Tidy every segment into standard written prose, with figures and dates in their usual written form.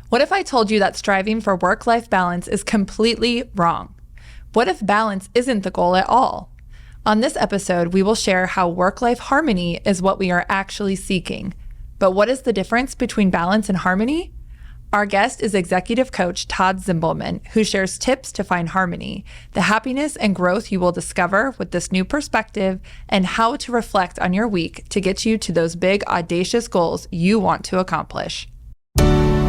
What if I told you that striving for work-life balance is completely wrong? What if balance isn't the goal at all? On this episode, we will share how work-life harmony is what we are actually seeking. But what is the difference between balance and harmony? Our guest is executive coach Todd Zimbelman, who shares tips to find harmony, the happiness and growth you will discover with this new perspective, and how to reflect on your week to get you to those big, audacious goals you want to accomplish.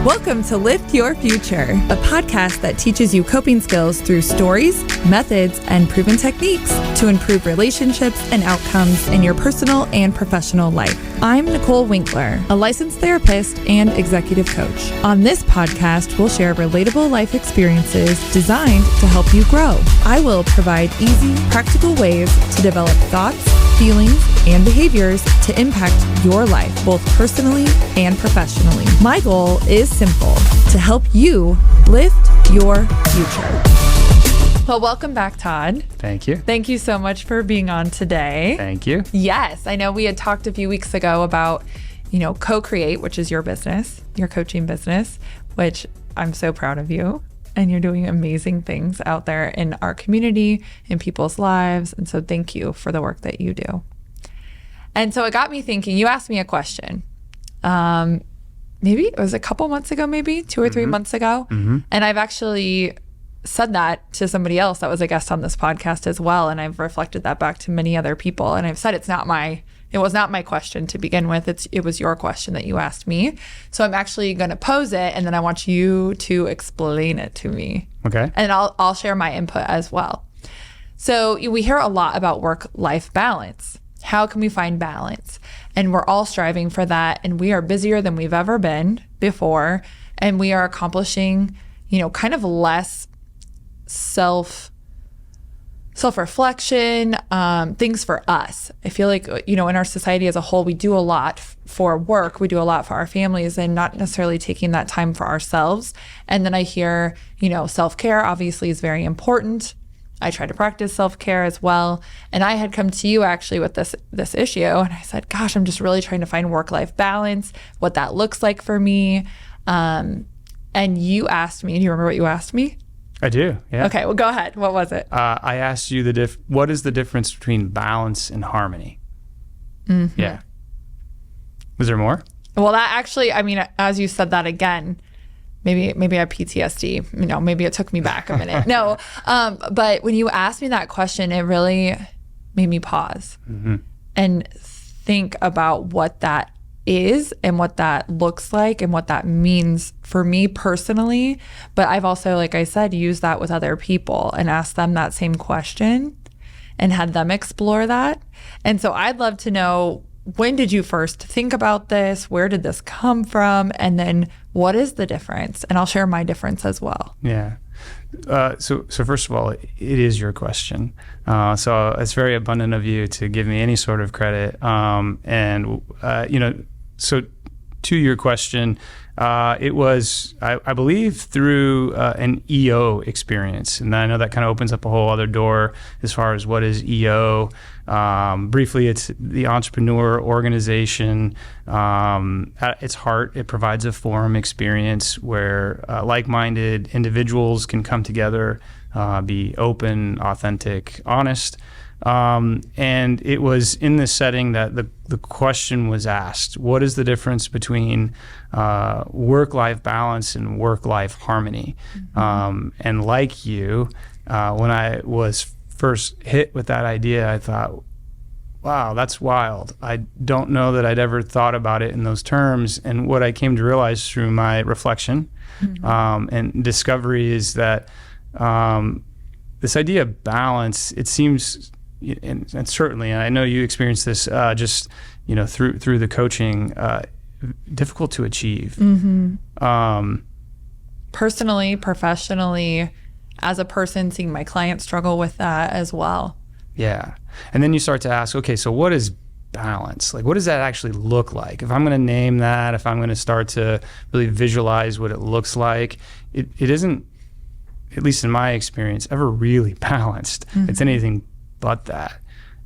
Welcome to Lift Your Future, a podcast that teaches you coping skills through stories, methods, and proven techniques to improve relationships and outcomes in your personal and professional life. I'm Nicole Winkler, a licensed therapist and executive coach. On this podcast, we'll share relatable life experiences designed to help you grow. I will provide easy, practical ways to develop thoughts, feelings, and behaviors to impact your life, both personally and professionally. My goal is simple: to help you lift your future. Well, welcome back, Todd. Thank you. Thank you so much for being on today. Thank you. Yes, I know we had talked a few weeks ago about, Co-Create, which is your business, your coaching business, which I'm so proud of you. And you're doing amazing things out there in our community, in people's lives. And so thank you for the work that you do. And so it got me thinking, you asked me a question. Maybe it was a couple months ago, maybe 2 or 3 months ago. And I've actually said that to somebody else that was a guest on this podcast as well. And I've reflected that back to many other people. And I've said it was not my question to begin with. It was your question that you asked me. So I'm actually going to pose it, and then I want you to explain it to me. Okay. And I'll share my input as well. So we hear a lot about work-life balance. How can we find balance? And we're all striving for that. And we are busier than we've ever been before. And we are accomplishing, kind of less self-reflection, things for us. I feel like, in our society as a whole, we do a lot for work, we do a lot for our families, and not necessarily taking that time for ourselves. And then I hear, self-care obviously is very important. I try to practice self-care as well. And I had come to you actually with this issue, and I said, gosh, I'm just really trying to find work-life balance, what that looks like for me. And you asked me, do you remember what you asked me? I do, yeah. Okay, well, go ahead. What was it? I asked you what is the difference between balance and harmony? Mm-hmm. Yeah. Was there more? Well, that actually, as you said that again, maybe I have PTSD. Maybe it took me back a minute. No, but when you asked me that question, it really made me pause and think about what that is and what that looks like and what that means for me personally. But I've also, like I said, used that with other people and asked them that same question and had them explore that. And so I'd love to know, when did you first think about this? Where did this come from? And then what is the difference? And I'll share my difference as well. Yeah. So first of all, it is your question. So it's very abundant of you to give me any sort of credit. So to your question, it was, I believe, through an EO experience. And I know that kind of opens up a whole other door as far as what is EO. Briefly, it's the entrepreneur organization. At its heart, it provides a forum experience where like-minded individuals can come together, be open, authentic, honest. And it was in this setting that the question was asked: what is the difference between work-life balance and work-life harmony? And like you, when I was first hit with that idea, I thought, wow, that's wild. I don't know that I'd ever thought about it in those terms. And what I came to realize through my reflection and discovery is that this idea of balance, it seems, and certainly, and I know you experienced this through the coaching, difficult to achieve. Personally, professionally, as a person seeing my clients struggle with that as well. Yeah. And then you start to ask, okay, so what is balance? Like, what does that actually look like? If I'm going to name that, if I'm going to start to really visualize what it looks like, it isn't, at least in my experience, ever really balanced. It's anything but that.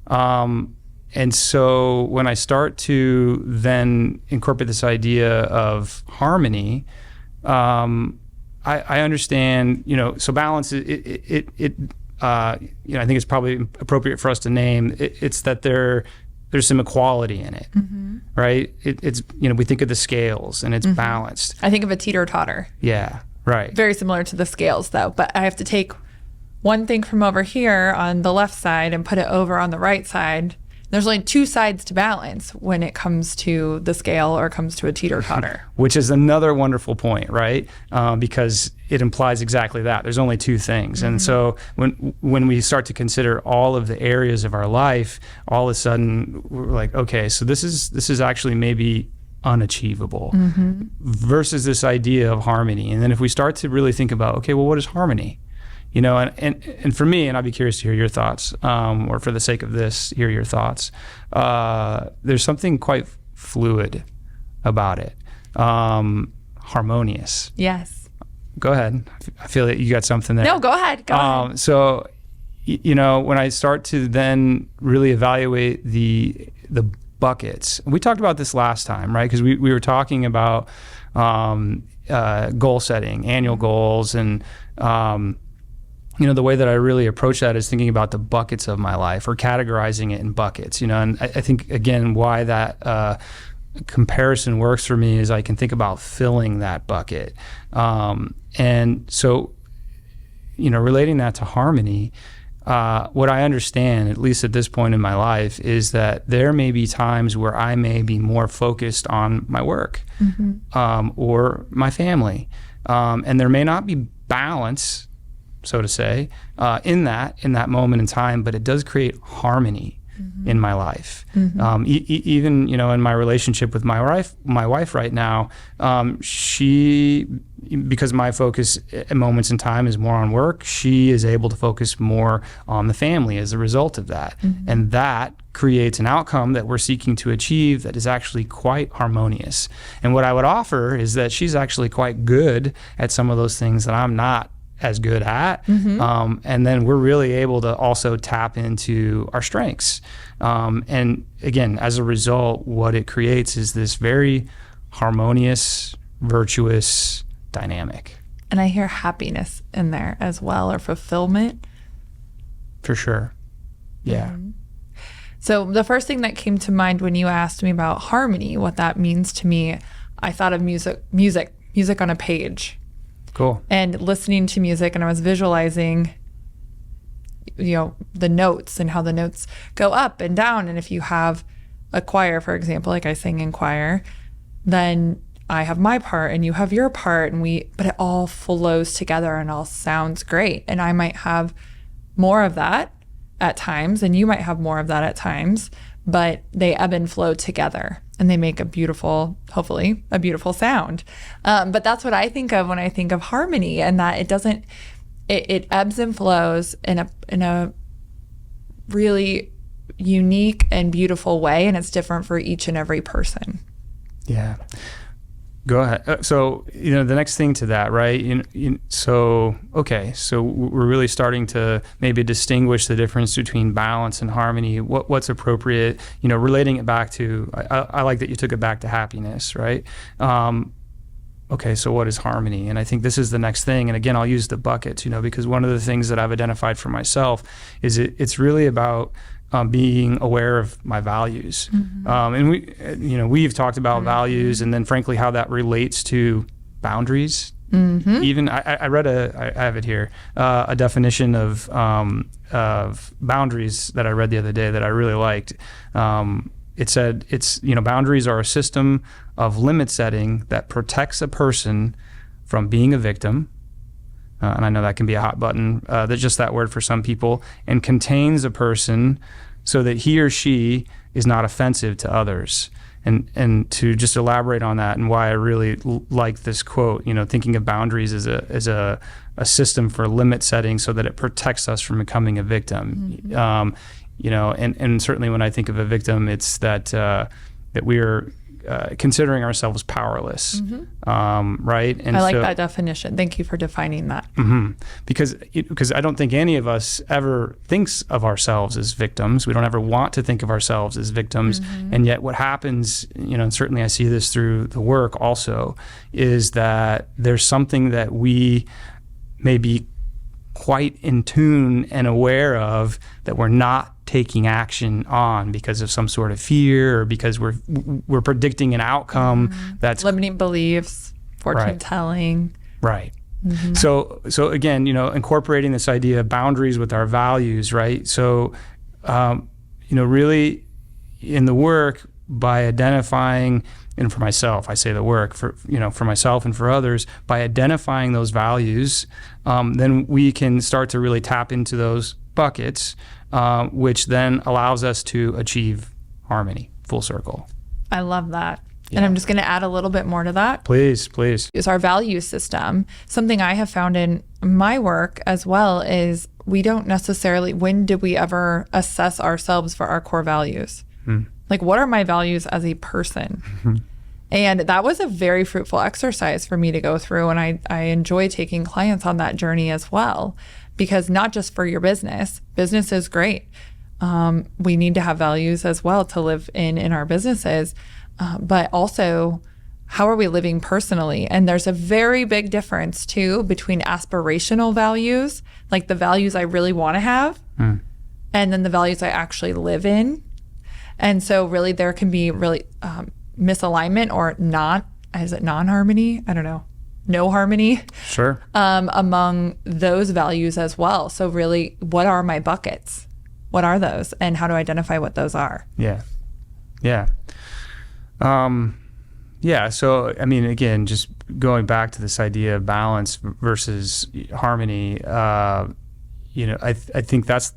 And so when I start to then incorporate this idea of harmony, I understand, so balance, I think it's probably appropriate for us to name it's that there's some equality in it, right? It's, we think of the scales and it's balanced. I think of a teeter-totter. Yeah, right. Very similar to the scales though, but I have to take one thing from over here on the left side and put it over on the right side. There's only two sides to balance when it comes to the scale or comes to a teeter-totter. Which is another wonderful point, right? Because it implies exactly that. There's only two things. And so when we start to consider all of the areas of our life, all of a sudden we're like, okay, so this is actually maybe unachievable versus this idea of harmony. And then if we start to really think about, okay, well, what is harmony? And for me, and I'd be curious to hear your thoughts, or for the sake of this, hear your thoughts. There's something quite fluid about it. Harmonious. Yes. Go ahead. I feel that you got something there. No, go ahead. Go ahead. So, when I start to then really evaluate the buckets, we talked about this last time, right? Because we were talking about goal setting, annual goals, and the way that I really approach that is thinking about the buckets of my life or categorizing it in buckets, and I think, again, why that comparison works for me is I can think about filling that bucket. And so, relating that to harmony, what I understand, at least at this point in my life, is that there may be times where I may be more focused on my work or my family. And there may not be balance, so to say, in that moment in time, but it does create harmony in my life. Even, in my relationship with my wife right now, because my focus at moments in time is more on work, she is able to focus more on the family as a result of that. And that creates an outcome that we're seeking to achieve that is actually quite harmonious. And what I would offer is that she's actually quite good at some of those things that I'm not as good at. And then we're really able to also tap into our strengths. And again, as a result, what it creates is this very harmonious, virtuous dynamic. And I hear happiness in there as well, or fulfillment. For sure. Yeah. So the first thing that came to mind when you asked me about harmony, what that means to me, I thought of music on a page. Cool. And listening to music, and I was visualizing, the notes and how the notes go up and down. And if you have a choir, for example, like I sing in choir, then I have my part and you have your part, but it all flows together and all sounds great. And I might have more of that at times, and you might have more of that at times, but they ebb and flow together. And they make hopefully a beautiful sound. But that's what I think of when I think of harmony, and that it ebbs and flows in a really unique and beautiful way, and it's different for each and every person. Yeah. Go ahead. So, the next thing to that, right? So we're really starting to maybe distinguish the difference between balance and harmony. What's appropriate? Relating it back to, I like that you took it back to happiness, right? Okay, so what is harmony? And I think this is the next thing. And again, I'll use the buckets, because one of the things that I've identified for myself is it's really about being aware of my values. And we've talked about values, and then frankly, how that relates to boundaries. Even I read I have it here, a definition of boundaries that I read the other day that I really liked. It said boundaries are a system of limit setting that protects a person from being a victim. And I know that can be a hot button, that's just that word for some people, and contains a person so that he or she is not offensive to others. And to just elaborate on that and why I really like this quote, thinking of boundaries as a system for limit setting so that it protects us from becoming a victim. And certainly when I think of a victim, it's that we are considering ourselves powerless, right? And I like that definition. Thank you for defining that. Because I don't think any of us ever thinks of ourselves as victims. We don't ever want to think of ourselves as victims. And yet what happens, and certainly I see this through the work also, is that there's something that we may be quite in tune and aware of that we're not taking action on because of some sort of fear, or because we're predicting an outcome that's limiting beliefs, fortune telling. Right. So again, incorporating this idea of boundaries with our values, right? So, really in the work, by identifying, and for myself, I say the work for myself and for others, by identifying those values, then we can start to really tap into those buckets, which then allows us to achieve harmony, full circle. I love that. Yeah. And I'm just going to add a little bit more to that. Please. Is our value system. Something I have found in my work as well is we don't necessarily, when did we ever assess ourselves for our core values? Like, what are my values as a person? And that was a very fruitful exercise for me to go through. And I enjoy taking clients on that journey as well, because not just for your business is great. We need to have values as well to live in our businesses, but also how are we living personally? And there's a very big difference too between aspirational values, like the values I really want to have, and then the values I actually live in. And so really there can be really misalignment or non-harmony? I don't know. No harmony. Sure. Among those values as well. So really, what are my buckets? What are those? And how to identify what those are? Yeah. So, I mean, again, just going back to this idea of balance versus harmony, I think that's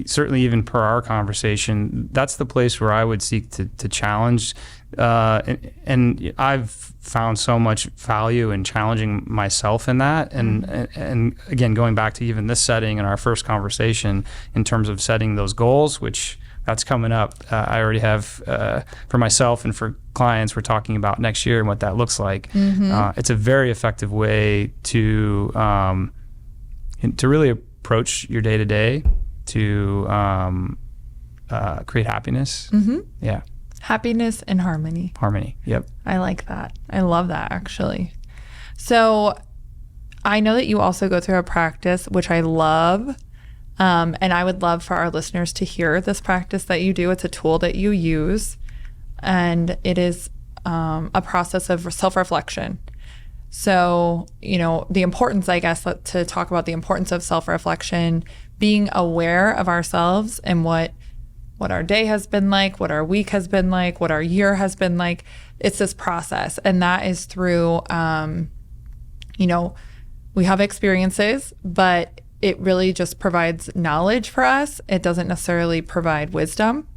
certainly, even per our conversation, that's the place where I would seek to challenge. And I've found so much value in challenging myself in that. And again, going back to even this setting and our first conversation in terms of setting those goals, which that's coming up. I already have, for myself and for clients, we're talking about next year and what that looks like. It's a very effective way to really approach your day-to-day, to create happiness. Yeah. Happiness and harmony. Harmony, yep. I like that. I love that, actually. So I know that you also go through a practice, which I love. And I would love for our listeners to hear this practice that you do. It's a tool that you use, and it is a process of self-reflection. So, the importance, I guess, to talk about the importance of self-reflection, being aware of ourselves and what our day has been like, what our week has been like, what our year has been like. It's this process. And that is through, we have experiences, but it really just provides knowledge for us. It doesn't necessarily provide wisdom.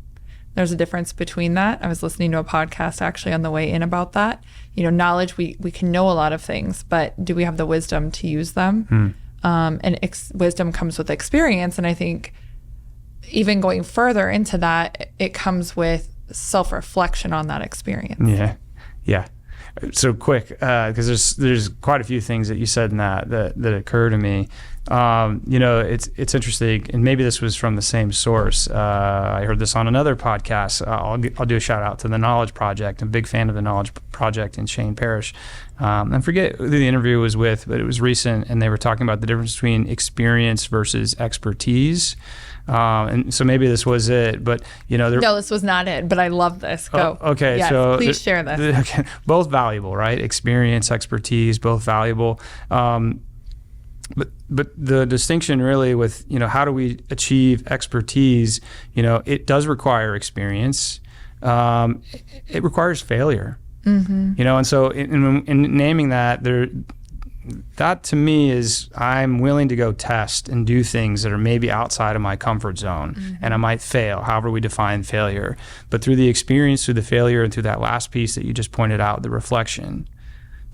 There's a difference between that. I was listening to a podcast actually on the way in about that. Knowledge, we can know a lot of things, but do we have the wisdom to use them? Wisdom comes with experience. And I think even going further into that, it comes with self-reflection on that experience. Yeah. So quick, because there's quite a few things that you said in that occur to me. It's interesting, and maybe this was from the same source. I heard this on another podcast. I'll do a shout out to the Knowledge Project. I'm a big fan of the Knowledge Project in Shane Parrish. I forget who the interview was with, but it was recent, and they were talking about the difference between experience versus expertise. And so maybe this was it, but no, this was not it, but I love this. Go. Okay. Yes, so please share this. Okay. Both valuable, right? Experience, expertise, both valuable. But the distinction really with, how do we achieve expertise? It does require experience. It requires failure. And so in naming that, that to me is, I'm willing to go test and do things that are maybe outside of my comfort zone, and I might fail, however we define failure. But through the experience, through the failure, and through that last piece that you just pointed out, the reflection,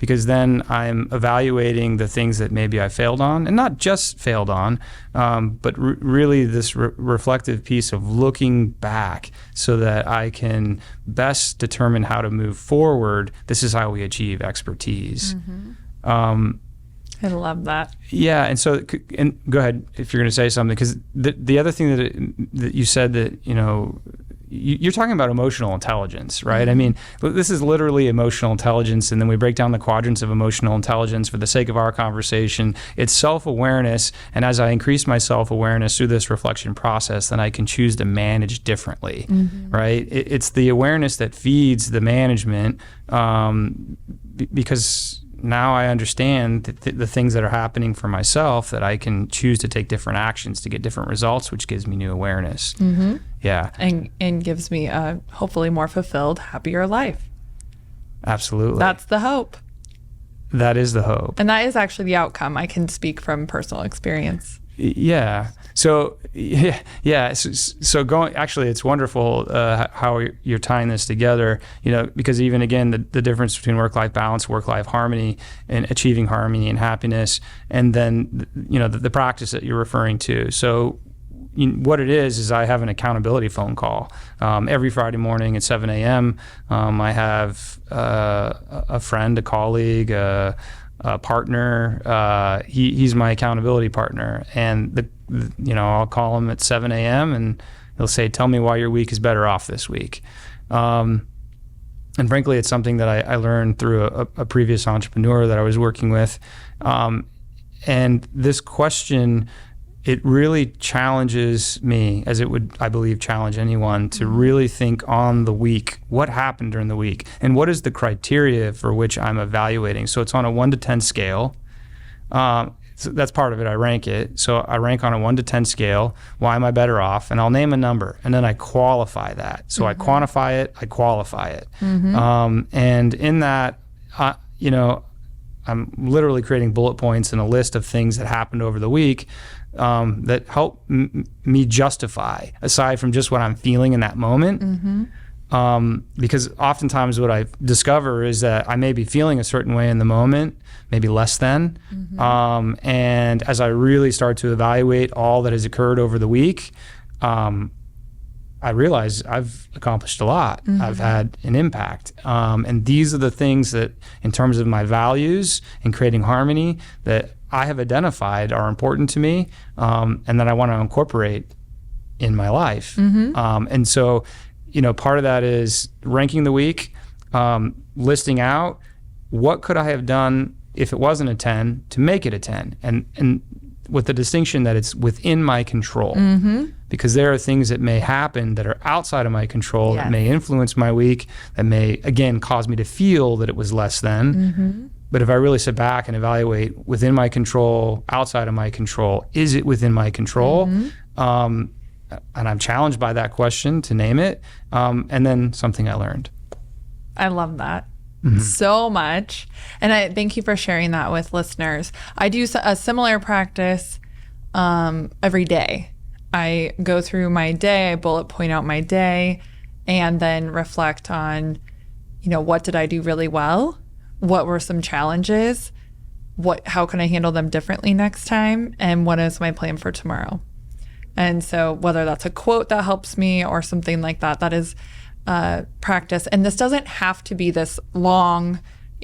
because then I'm evaluating the things that maybe I failed on, and not just failed on, but really this reflective piece of looking back so that I can best determine how to move forward. This is how we achieve expertise. I love that. Yeah, and so, and go ahead if you're going to say something, because the other thing that you said that, you're talking about emotional intelligence, right? I mean, this is literally emotional intelligence, and then we break down the quadrants of emotional intelligence for the sake of our conversation. It's self-awareness, and as I increase my self-awareness through this reflection process, then I can choose to manage differently, right? It's the awareness that feeds the management, because now I understand the things that are happening for myself, that I can choose to take different actions to get different results, which gives me new awareness. Yeah. And gives me a hopefully more fulfilled, happier life. Absolutely. That's the hope. That is the hope. And that is actually the outcome. I can speak from personal experience. Yeah. So, yeah. So going, actually, it's wonderful how you're tying this together, because even again, the difference between work-life balance, work-life harmony, and achieving harmony and happiness, and then, the practice that you're referring to. So what it is I have an accountability phone call every Friday morning at 7 a.m. I have a friend, a colleague, a partner. He's my accountability partner, and I'll call him at 7 a.m. and he'll say, "Tell me why your week is better off this week." And frankly, it's something that I learned through a previous entrepreneur that I was working with. And this question, it really challenges me, as it would, I believe, challenge anyone, to really think on the week. What happened during the week? And what is the criteria for which I'm evaluating? So it's on a 1 to 10 scale. So that's part of it. I rank it. So I rank on a 1 to 10 scale. Why am I better off? And I'll name a number, and then I qualify that. So I quantify it, I qualify it. And in that, I'm literally creating bullet points and a list of things that happened over the week that help me justify, aside from just what I'm feeling in that moment. Because oftentimes what I discover is that I may be feeling a certain way in the moment, maybe less than. And as I really start to evaluate all that has occurred over the week, I realize I've accomplished a lot. I've had an impact. And these are the things that, in terms of my values and creating harmony, that I have identified are important to me, and that I want to incorporate in my life. And so, part of that is ranking the week, listing out what could I have done if it wasn't a 10 to make it a 10, and with the distinction that it's within my control, because there are things that may happen that are outside of my control, that may influence my week, that may, again, cause me to feel that it was less than. But if I really sit back and evaluate within my control, outside of my control, is it within my control? And I'm challenged by that question to name it, and then something I learned. I love that so much. And I thank you for sharing that with listeners. I do a similar practice every day. I go through my day, I bullet point out my day, and then reflect on, what did I do really well? What were some challenges? How can I handle them differently next time? And what is my plan for tomorrow? And so whether that's a quote that helps me or something like that, that is practice. And this doesn't have to be this long,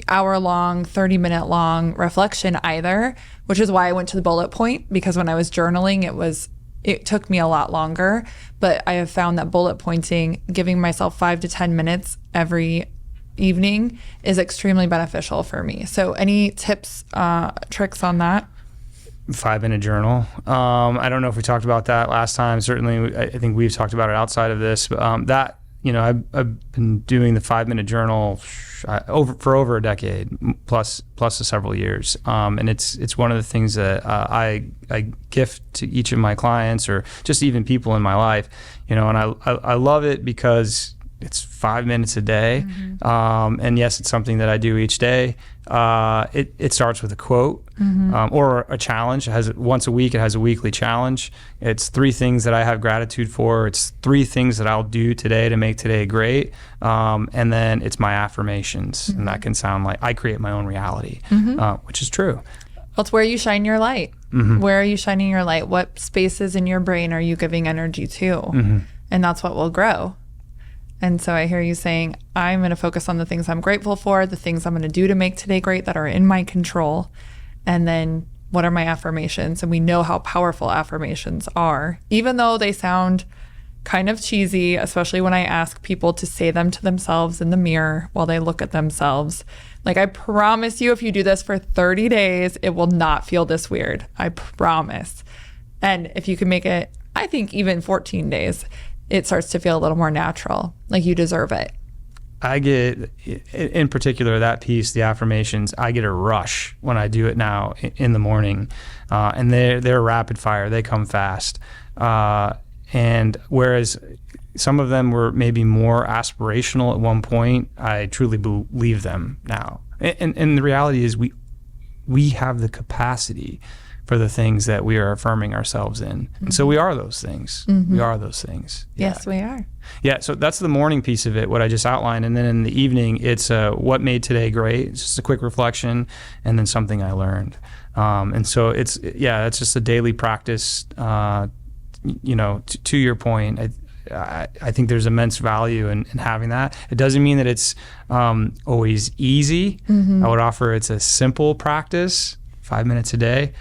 hour-long, 30-minute long reflection either, which is why I went to the bullet point, because when I was journaling, it took me a lot longer. But I have found that bullet pointing, giving myself 5 to 10 minutes every evening, is extremely beneficial for me. So any tips, tricks on that? 5-minute journal. I don't know if we talked about that last time. Certainly, I think we've talked about it outside of this. But that, I've been doing the 5-minute journal for over a decade, plus several years. And it's one of the things that I gift to each of my clients, or just even people in my life. And I love it because it's 5 minutes a day. And yes, it's something that I do each day. It starts with a quote or a challenge. It has once a week. It has a weekly challenge. It's 3 things that I have gratitude for. It's 3 things that I'll do today to make today great. And then it's my affirmations. And that can sound like I create my own reality, which is true. Well, it's where you shine your light. Where are you shining your light? What spaces in your brain are you giving energy to? And that's what will grow. And so I hear you saying, I'm going to focus on the things I'm grateful for, the things I'm going to do to make today great that are in my control. And then what are my affirmations? And we know how powerful affirmations are, even though they sound kind of cheesy, especially when I ask people to say them to themselves in the mirror while they look at themselves. Like, I promise you, if you do this for 30 days, it will not feel this weird. I promise. And if you can make it, I think even 14 days, it starts to feel a little more natural, like you deserve it. I get, in particular, that piece, the affirmations, I get a rush when I do it now in the morning. And they're rapid fire. They come fast. And whereas some of them were maybe more aspirational at one point, I truly believe them now. And the reality is we have the capacity for the things that we are affirming ourselves in. And so we are those things. We are those things. Yeah. Yes, we are. Yeah, so that's the morning piece of it, what I just outlined. And then in the evening, it's what made today great. It's just a quick reflection and then something I learned. And so it's just a daily practice. To your point, I think there's immense value in having that. It doesn't mean that it's always easy. I would offer it's a simple practice, 5 minutes a day.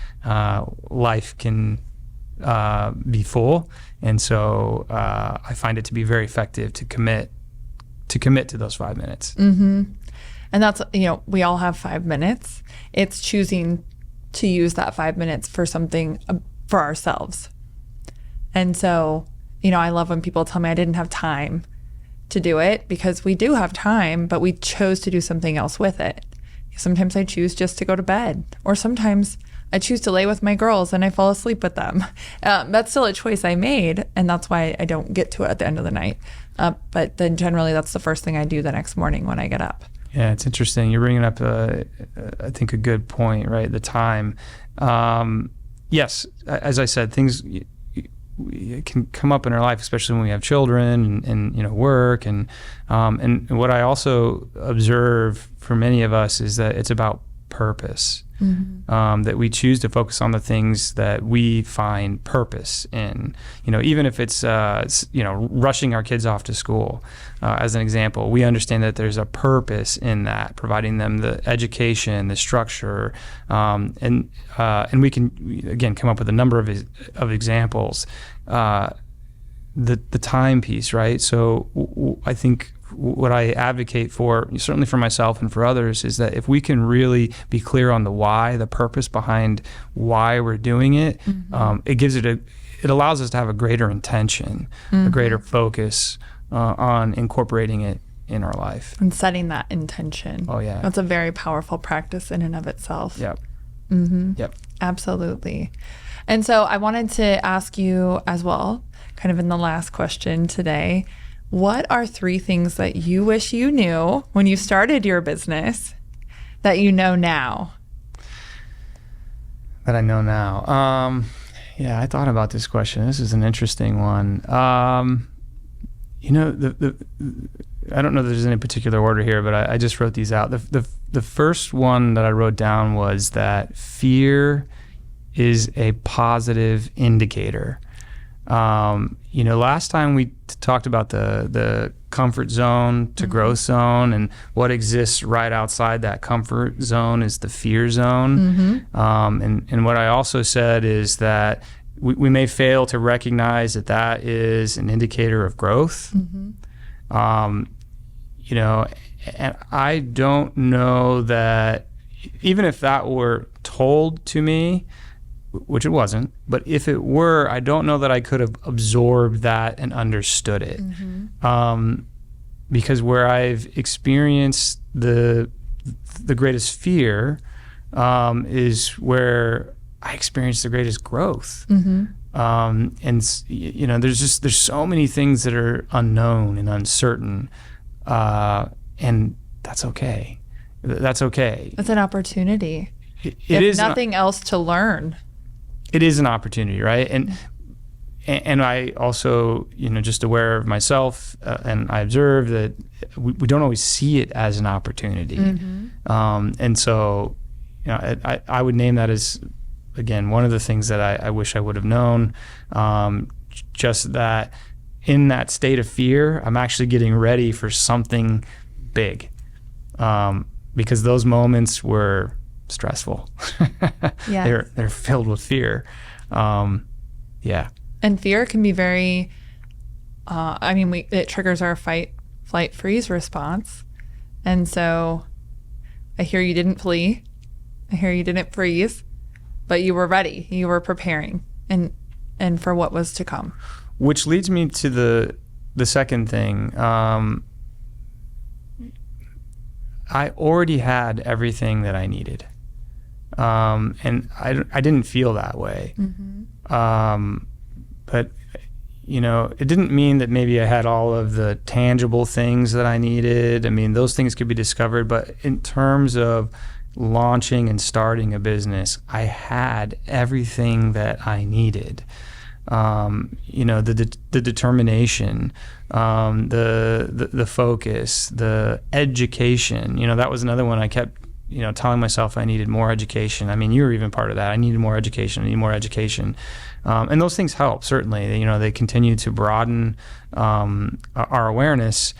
Life can be full, and so I find it to be very effective to commit to those 5 minutes. And that's, we all have 5 minutes. It's choosing to use that 5 minutes for something for ourselves. And so, I love when people tell me I didn't have time to do it, because we do have time, but we chose to do something else with it. Sometimes I choose just to go to bed, or sometimes I choose to lay with my girls and I fall asleep with them. That's still a choice I made, and that's why I don't get to it at the end of the night. But then generally that's the first thing I do the next morning when I get up. Yeah, it's interesting. You're bringing up, I think, a good point, right? The time. Yes, as I said, things can come up in our life, especially when we have children and work. And what I also observe for many of us is that it's about purpose. That we choose to focus on the things that we find purpose in. Even if it's rushing our kids off to school, as an example, we understand that there's a purpose in that, providing them the education, the structure, and we can again come up with a number of examples. The time piece, right? So I think what I advocate for, certainly for myself and for others, is that if we can really be clear on the why, the purpose behind why we're doing it, it allows us to have a greater intention, a greater focus on incorporating it in our life. And setting that intention. Oh, yeah. That's a very powerful practice in and of itself. Yep. Yep. Absolutely. And so I wanted to ask you as well, kind of in the last question today, what are 3 things that you wish you knew when you started your business that you know now? That I know now. I thought about this question. This is an interesting one. I don't know if there's any particular order here, but I just wrote these out. The first one that I wrote down was that fear is a positive indicator. Last time we talked about the comfort zone to growth zone, and what exists right outside that comfort zone is the fear zone. And what I also said is that we may fail to recognize that is an indicator of growth. And I don't know that, even if that were told to me, which it wasn't, but if it were, I don't know that I could have absorbed that and understood it. Because where I've experienced the greatest fear is where I experienced the greatest growth. There's so many things that are unknown and uncertain, and that's okay. That's okay. It's an opportunity. It if is nothing else to learn. It is an opportunity, right? And I also, just aware of myself, and I observe that we don't always see it as an opportunity. And so, I would name that as, again, one of the things that I wish I would have known, just that in that state of fear, I'm actually getting ready for something big, because those moments were stressful. Yes. They're filled with fear. Yeah. And fear can be very, it triggers our fight, flight, freeze response. And so I hear you didn't flee. I hear you didn't freeze, but you were ready. You were preparing and for what was to come. Which leads me to the second thing. I already had everything that I needed. And I didn't feel that way. But, it didn't mean that maybe I had all of the tangible things that I needed. I mean, those things could be discovered. But in terms of launching and starting a business, I had everything that I needed. The determination, the focus, the education. That was another one I kept telling myself I needed more education. I mean, you were even part of that. I needed more education. I need more education. And those things help, certainly. They continue to broaden our awareness.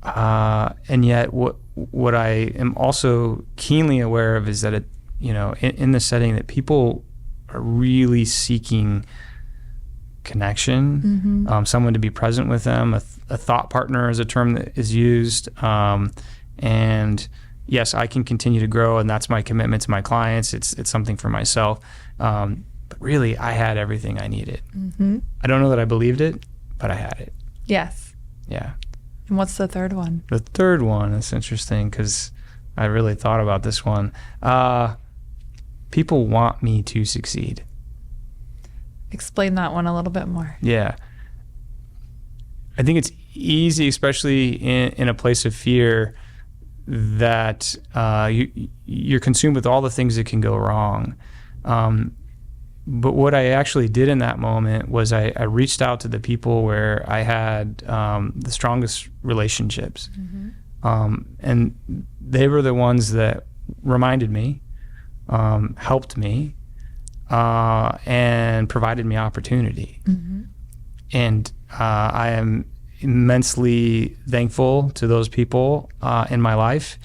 And yet what I am also keenly aware of is that, in the setting that people are really seeking connection, someone to be present with them, a thought partner is a term that is used. And yes, I can continue to grow, and that's my commitment to my clients. It's something for myself. But really, I had everything I needed. I don't know that I believed it, but I had it. Yes. Yeah. And what's the third one? The third one is interesting because I really thought about this one. People want me to succeed. Explain that one a little bit more. Yeah. I think it's easy, especially in a place of fear, that you're consumed with all the things that can go wrong. But what I actually did in that moment was I reached out to the people where I had the strongest relationships. And they were the ones that reminded me, helped me, and provided me opportunity. And I am immensely thankful to those people in my life.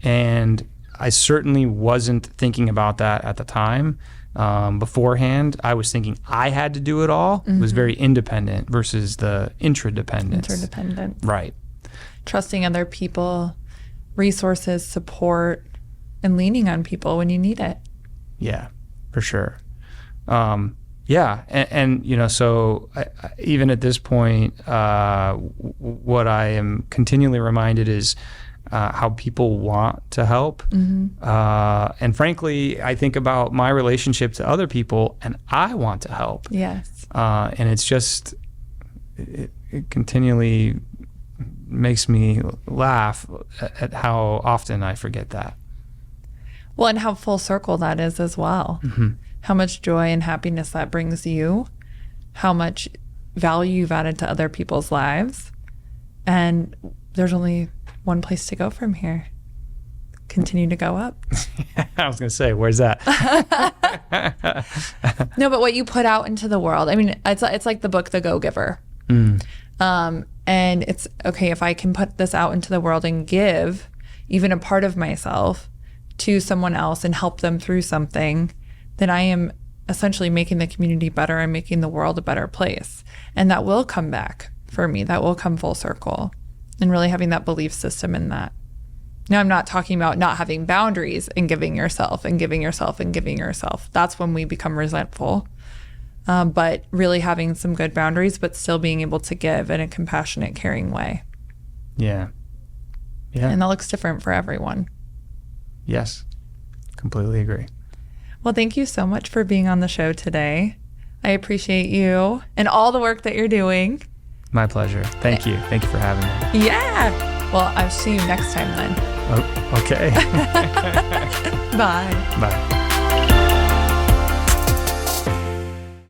And I certainly wasn't thinking about that at the time. Beforehand, I was thinking I had to do it all. It was very independent versus the interdependence. Interdependent. Right. Trusting other people, resources, support, and leaning on people when you need it. Yeah, for sure. So even at this point, what I am continually reminded is how people want to help. And frankly, I think about my relationship to other people, and I want to help. Yes. And it's just, it continually makes me laugh at how often I forget that. Well, and how full circle that is as well. How much joy and happiness that brings you, how much value you've added to other people's lives. And there's only one place to go from here. Continue to go up. I was going to say, where's that? No, but what you put out into the world. I mean, it's like the book, The Go-Giver. And it's, okay, if I can put this out into the world and give even a part of myself to someone else and help them through something, then I am essentially making the community better and making the world a better place. And that will come back for me. That will come full circle. And really having that belief system in that. Now, I'm not talking about not having boundaries and giving yourself and giving yourself and giving yourself. That's when we become resentful. But really having some good boundaries, but still being able to give in a compassionate, caring way. Yeah. Yeah. And that looks different for everyone. Yes. Completely agree. Well, thank you so much for being on the show today. I appreciate you and all the work that you're doing. My pleasure. Thank you. Thank you for having me. Yeah. Well, I'll see you next time then. Oh, okay. Bye. Bye.